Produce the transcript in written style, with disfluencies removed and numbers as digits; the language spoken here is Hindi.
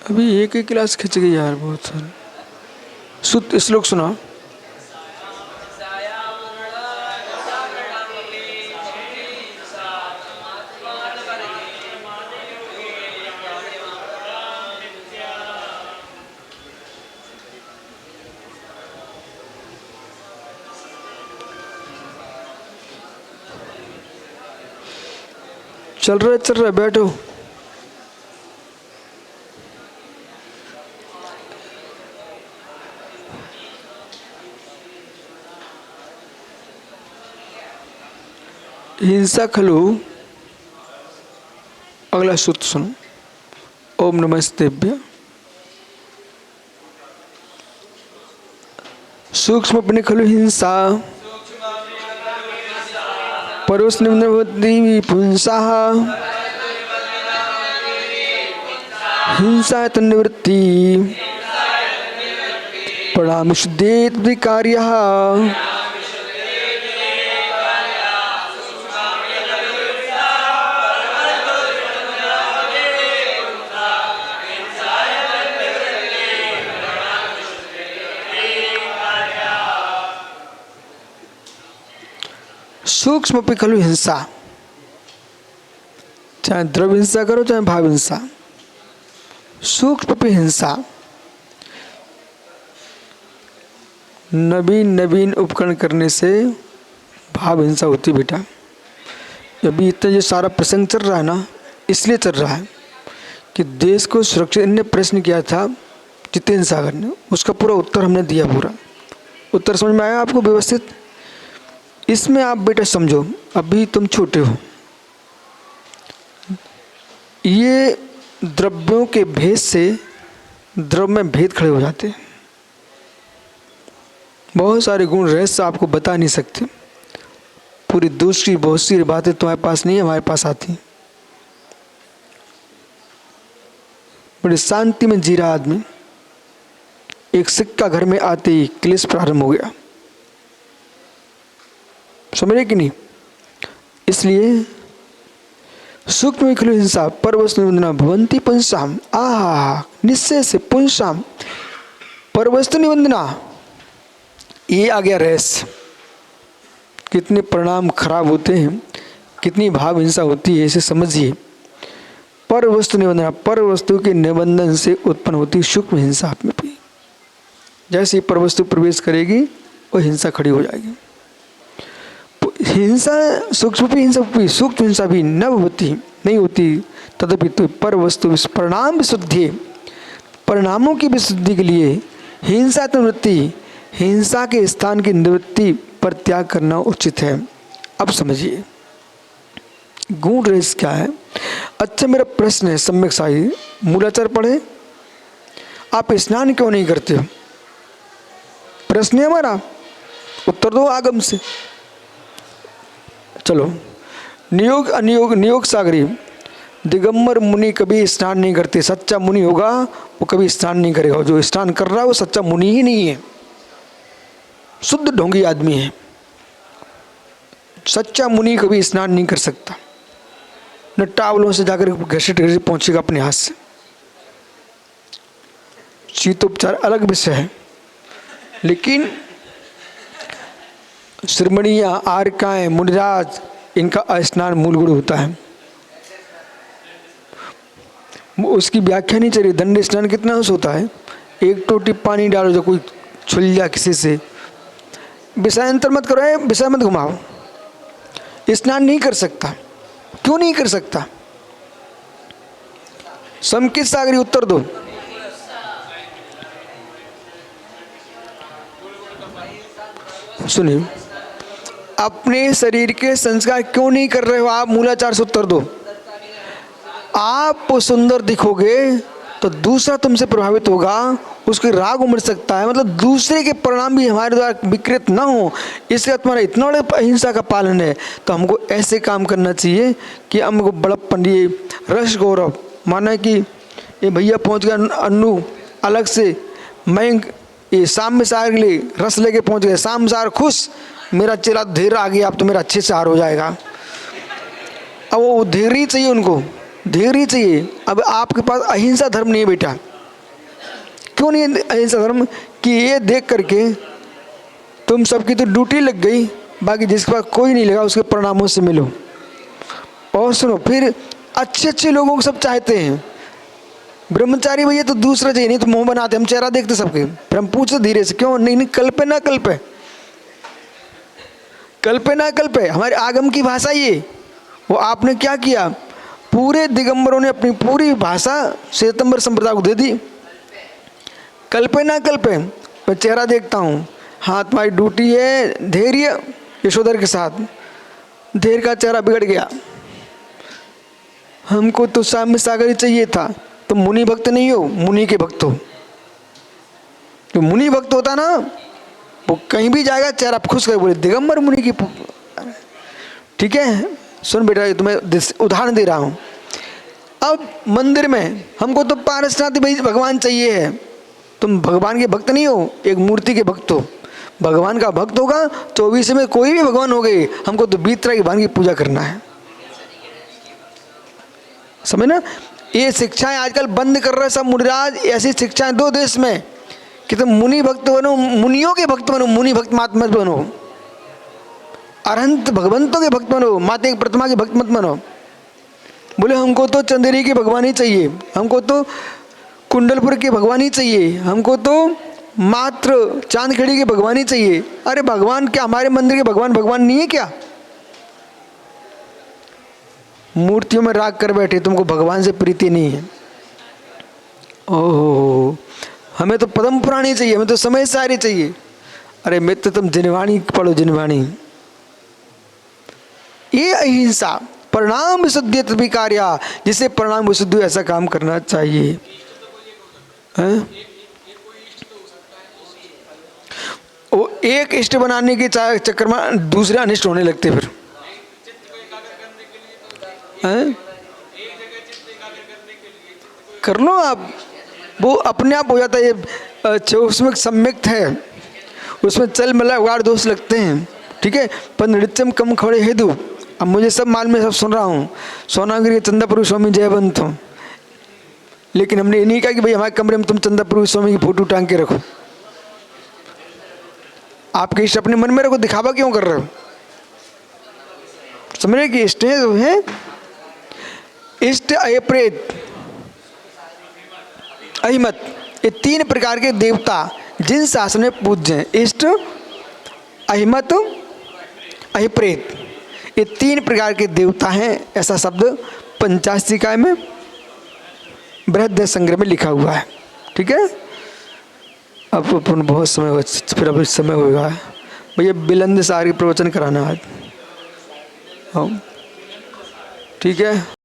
अभी एक ही क्लास खिंच गई यार, बहुत सारे। श्लोक सुना। चल रहा है, बैठो। हिंसा खलु। अगला सूत्र सुनो। ओम नमस्तेभ्य। सूक्ष्म खलु हिंसा परोस्निवृत्ति पुंसाः हिंसा तन्निवृत्ति प्रणाम शुद्धेत विकार्यः। सूक्ष्म खलु हिंसा, चाहे द्रव्य हिंसा करो चाहे भाव हिंसा, सूक्ष्म हिंसा। नवीन उपकरण करने से भाव हिंसा होती बेटा। अभी इतना जो सारा प्रसंग चल रहा है ना, इसलिए चल रहा है कि देश को सुरक्षित। इनने प्रश्न किया था जितेंद्र सागर ने, उसका पूरा उत्तर हमने दिया। पूरा उत्तर समझ में आया आपको व्यवस्थित? इसमें आप बेटा समझो, अभी तुम छोटे हो, ये द्रव्यों के भेद से द्रव्य में भेद खड़े हो जाते हैं। बहुत सारे गुण रहस्य आपको बता नहीं सकते। पूरी दूसरी बहुत सी बातें तुम्हारे पास नहीं है, हमारे पास आती हैं। बड़ी शांति में जी रहा आदमी, एक सिक्का घर में आते ही क्लेश प्रारंभ हो गया। समझे कि नहीं? इसलिए सूक्ष्म खलु हिंसा परवस्तु निबंधना भवंती पुंसाम। आहा, निश्चय से पुंसाम परवस्तु निबंधना, ये आ गया रहस्य। कितने परिणाम खराब होते हैं, कितनी भाव हिंसा होती है, इसे समझिए। पर वस्तु निबंधना, पर वस्तु के निबंधन से उत्पन्न होती सूक्ष्म हिंसा आप में भी। जैसे ही पर वस्तु प्रवेश करेगी वो हिंसा खड़ी हो जाएगी। हिंसा सूक्ष्म हिंसा भी न होती, नहीं होती। तदपि तो पर वस्तु परिणाम विशुद्धि, परिणामों की विशुद्धि के लिए हिंसा तो निवृत्ति, हिंसा के स्थान की निवृत्ति पर त्याग करना उचित है। अब समझिए गुण रहस्य क्या है। अच्छा, मेरा प्रश्न है, सम्यक साई मूलाचार पढ़े, आप स्नान क्यों नहीं करते हो? प्रश्न है हमारा, उत्तर दो आगम से। चलो, नियोग अनियोग, नियोग सागरी दिगंबर मुनि कभी स्नान नहीं करते। सच्चा मुनि होगा वो कभी स्नान नहीं करेगा। जो स्नान कर रहा है वो सच्चा मुनि ही नहीं है, शुद्ध ढोंगी आदमी है। सच्चा मुनि कभी स्नान नहीं कर सकता, न टावलों से जाकर घसीट घसीट पहुंचेगा अपने हाथ से। शीतोपचार अलग विषय है, लेकिन श्रीमणियाँ, आर्काएँ, मुनिराज, इनका स्नान मूल गुण होता है। उसकी व्याख्या नहीं चली। दंड स्नान कितना होता है? एक टोटी पानी डालो, जो कोई छुल जा किसी से, विषयांतर मत करो, विषय मत घुमाओ। स्नान नहीं कर सकता। क्यों नहीं कर सकता? समकित सागरी उत्तर दो। सुनिए, अपने शरीर के संस्कार क्यों नहीं कर रहे हो आप? मूलाचार से उत्तर दो। आप सुंदर दिखोगे तो दूसरा तुमसे प्रभावित होगा, उसके राग उमड़ सकता है। मतलब दूसरे के परिणाम भी हमारे द्वारा विकृत ना हो, इसलिए तुम्हारा इतना बड़ा अहिंसा का पालन है। तो हमको ऐसे काम करना चाहिए कि हमको बड़प्पन, ये रस गौरव, माना कि ये भैया पहुंच गया अन्नू अलग से, मैं ये शाम में सार के लिए रस लेके पहुंच गए, शाम सार खुश, मेरा चेला धीर आ गया, अब तो मेरा अच्छे से हार हो जाएगा। अब वो धीर ही चाहिए, उनको धीर ही चाहिए। अब आपके पास अहिंसा धर्म नहीं है बेटा, क्यों नहीं अहिंसा धर्म कि ये देख करके तुम सबकी तो ड्यूटी लग गई, बाकी जिसके पास कोई नहीं लगा उसके परिणामों से मिलो। और सुनो, फिर अच्छे अच्छे लोगों को सब चाहते हैं, ब्रह्मचारी भैया तो दूसरा चाहिए, नहीं तो मुंह बनाते, हम चेहरा देखते सबके, फिर हम पूछते धीरे से क्यों नहीं, नहीं कल पे ना कल पे, कल पे ना कल पे, हमारे आगम की भाषा ये। वो आपने क्या किया, पूरे दिगंबरों ने अपनी पूरी भाषा श्वेतंबर संप्रदाय को दे दी। कल पे ना कल पे मैं चेहरा देखता हूँ, हाँ तुम्हारी ड्यूटी है धैर्य, यशोधर के साथ धैर्य का चेहरा बिगड़ गया, हमको तो साम्य सागर ही चाहिए था। तुम मुनि भक्त नहीं हो, मुनि के भक्त हो। तो मुनि भक्त होता ना वो कहीं भी जाएगा चेहरा खुश कर बोले दिगंबर मुनि की। ठीक है, सुन बेटा तुम्हें उदाहरण दे रहा हूँ। अब मंदिर में हमको तो पारसनाथ भगवान चाहिए है, तुम भगवान के भक्त नहीं हो, एक मूर्ति के भक्त हो। भगवान का भक्त होगा 24 में कोई भी भगवान हो गए, हमको तो बीतरा के भगवान की पूजा करना है। समझ ना, ये शिक्षाएं आजकल बंद कर रहे सब मुनिराज। ऐसी शिक्षाएं दो देश में कि तुम मुनि भक्त बनो, मुनियों के भक्त बनो, मुनि भक्त मत बनो, अरहंत भगवंतों के भक्त बनो, माता की प्रतिमा के भक्त मत बनो। बोले हमको तो चंदेरी के भगवान ही चाहिए, हमको तो कुंडलपुर के भगवान ही चाहिए, हमको तो मात्र चांदखेड़ी के भगवान ही चाहिए। अरे भगवान क्या हमारे मंदिर के भगवान भगवान नहीं है क्या? मूर्तियों में राग कर बैठे, तुमको भगवान से प्रीति नहीं है। ओह, हमें तो पद्म पुराण ही चाहिए, हमें तो समय सारी चाहिए। अरे मित्र तुम जिनवाणी पढ़ो, जिनवाणी। ये अहिंसा परिणाम विशुद्धि तद्विकार्या, जिसे परिणाम विशुद्धि ऐसा काम करना चाहिए। वो एक इष्ट बनाने के चक्कर में दूसरे अनिष्ट होने लगते फिर। कर लो आप, वो अपने आप हो जाता है। ये उसमें सम्यक्त है, उसमें चल मला वार दोष लगते हैं। ठीक है, पर नृत्यम कम खड़े हेतु। अब मुझे सब मालूम में सब सुन रहा हूँ, सोनागिरी चंदापुर स्वामी जयवंत हो, लेकिन हमने ये नहीं कहा कि भाई हमारे कमरे में तुम चंदापुर स्वामी की फोटो टांग के रखो। आपके इष्ट अपने मन में रखो, दिखावा क्यों कर रहे हो? समझ रहे कि इष्ट है इष्ट अयप्रेत अहिमत, ये तीन प्रकार के देवता जिन शासन में पूज्य हैं, इष्ट अहिमत अहिप्रेत, ये तीन प्रकार के देवता हैं। ऐसा शब्द पंचाशिकाय में बृहद संग्रह में लिखा हुआ है। ठीक है, अब अपन बहुत समय हो, फिर अभी समय होगा भैया बिलंद सार के प्रवचन कराना आज। ठीक है।